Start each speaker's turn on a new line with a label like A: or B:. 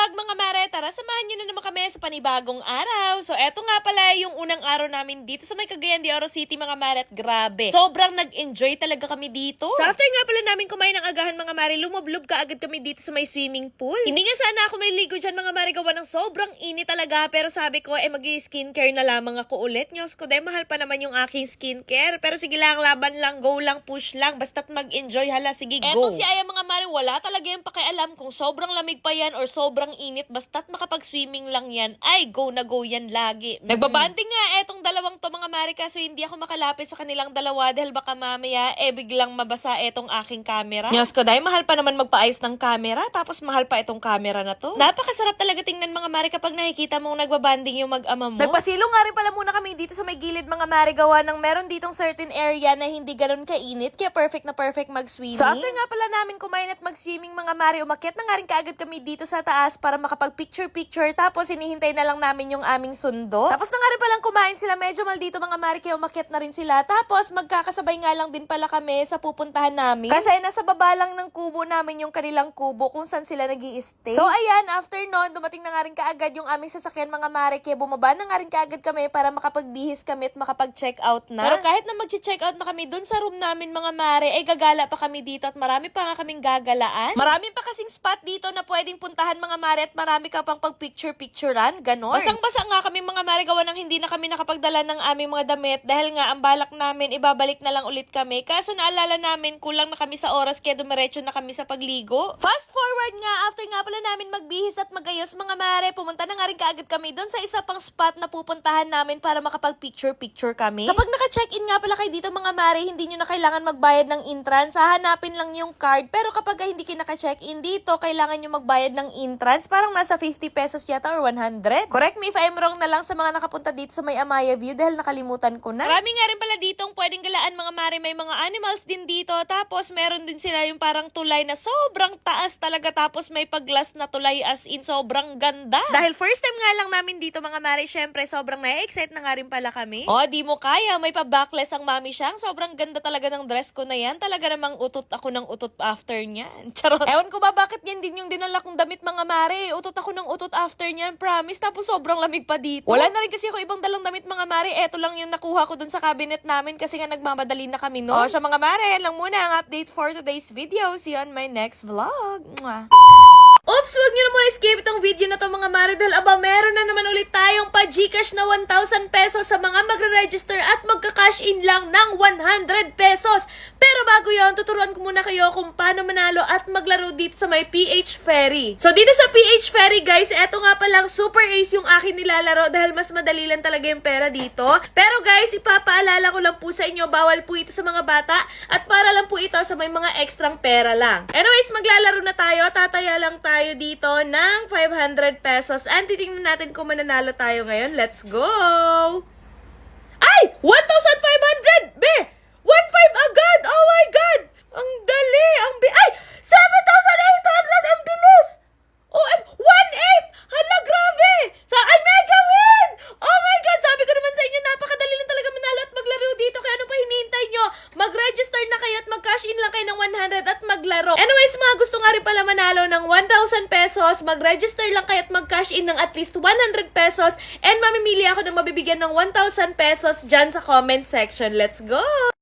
A: vlog mga mare, tara samahan nyo na naman kami sa panibagong araw. So eto nga pala yung unang araw namin dito sa may Cagayan de Oro City mga mare, at grabe. Sobrang nag-enjoy talaga kami dito. So after nga pala namin kumain ng agahan mga mare, lumublob ka agad kami dito sa may swimming pool. Hindi nga sana ako maliligo dyan mga mare, gawa ng sobrang init talaga. Pero sabi ko mag-skincare na lamang ako ulit. Nyos ko, dahil mahal pa naman yung aking skincare. Pero sige lang, laban lang, go lang, push lang. Basta't mag-enjoy, hala, sige, go. Eto si Aya mga mare, wala talaga yung pakialam kung sobrang lamig pa yan or sobrang init, basta't makapag-swimming lang yan, ay go na go yan lagi. Nagbabanding nga etong dalawang to mga mare, kaso hindi ako makalapit sa kanilang dalawa dahil baka mamaya biglang mabasa etong aking camera. Nyos ko, dahil mahal pa naman magpaayos ng camera, tapos mahal pa itong camera na to. Napakasarap talaga tingnan mga mare kapag nakikita mong nagbabanding yung mag-ama mo. Nagpasilo nga rin pala muna kami dito sa may gilid mga mare, gawa ng meron ditong certain area na hindi ganun kainit, kaya perfect na perfect mag-swimming. So after nga pala namin kumain at mag-swimming mga mare, umakyat na nga rin kaagad kami dito sa taas para makapag-picture-picture, tapos hinihintay na lang namin yung aming sundo. Tapos na nga rin palang kumain sila, medyo mal dito mga mare, kaya umakyat na rin sila. Tapos magkakasabay nga lang din pala kami sa pupuntahan namin. Kasi nasa baba lang ng kubo namin yung kanilang kubo kung saan sila nag-i-stay. So ayan, after nun, dumating na nga rin kaagad yung aming sasakyan mga mare, kaya bumaba na nga rin kaagad kami para makapagbihis kami at makapag-check out na. Pero kahit na mag-check out na kami dun sa room namin mga mare, gagala pa kami dito at marami pa nga kaming gagalaan. Marami pa kasing spot dito na pwedeng puntahan mga mare, at marami ka pang pag-picture-picturean, ganon. Basang-basa nga kami mga mare, gawa ng hindi na kami nakapagdala ng aming mga damit dahil nga ang balak namin ibabalik na lang ulit kami. Kaso naalala namin kulang na kami sa oras, kaya dumiretso na kami sa pagligo. Fast forward nga, after nga pala namin magbihis at magayos mga mare, pumunta na nga rin kaagad kami doon sa isa pang spot na pupuntahan namin para makapag-picture-picture kami. Kapag naka-check-in nga pala kayo dito mga mare, hindi nyo na kailangan magbayad ng entrance, hahanapin lang yung card. Pero kapag hindi kayo naka-check-in dito, kailangan nyo magbayad ng entrance, parang nasa 50 pesos yata or 100. Correct me if I'm wrong na lang sa mga nakapunta dito sa may Amaya View dahil nakalimutan ko na. Marami nga rin pala ditong pwedeng galaan mga mare, may mga animals din dito, tapos meron din sila yung parang tulay na sobrang taas talaga, tapos may pag-glass na tulay, as in sobrang ganda. Dahil first time nga lang namin dito mga mare, syempre sobrang na-excite na nga rin pala kami. O di mo kaya, may pa-backless ang mami siyang, sobrang ganda talaga ng dress ko na yan, talaga namang utot ako ng utot after niyan. Charot. Ewan ko ba bakit yan din yung dinala kong damit mga mare, utot ako ng utot after niyan, promise, tapos sobrang lamig pa dito. Wala na rin kasi ako ibang dalang damit mga mare, eto lang yung nakuha ko dun sa cabinet namin kasi nga nagmamadali na kami no. O siya mga mare, yan lang muna ang update for today's video. See you on my next vlog. Mwah. Oops, wag nyo na muna skip itong video na to mga mare, dahil meron na naman ulit tayong pa-Gcash na 1,000 pesos sa mga magre-register at magka-cash in lang ng 100 pesos. Pero bago yon, tuturuan ko muna kayo kung paano manalo at maglaro dito sa may PH Ferry. So dito sa PH Ferry guys, eto nga palang super ace yung akin nilalaro dahil mas madali lang talaga yung pera dito. Pero guys, ipapaalala ko lang po sa inyo, bawal po ito sa mga bata at para lang po ito sa may mga extrang pera lang. Anyways, maglalaro na tayo, tataya lang tayo dito ng 500 pesos and titingnan natin kung mananalo tayo ngayon. Let's go! Ay! 1,500! Be! 1,500 agad! Oh my God! Ang dali! Ay! 7,800! Ang bilis! OM! 1,800! Hala, grabe! Ay, mega win! Oh my God! Sabi ko naman sa inyo, napakadali lang talaga manalo at maglaro dito. Kaya ano pa hinihintay nyo? Mag-register na kayo at mag-cash in lang kayo ng 100 at maglaro. Anyways, mga gusto nga rin pala manalo ng 1,000 pesos, mag-register lang kayo at mag-cash in ng at least 100 pesos and mamimili ako ng mabibigyan ng 1,000 pesos dyan sa comment section. Let's go!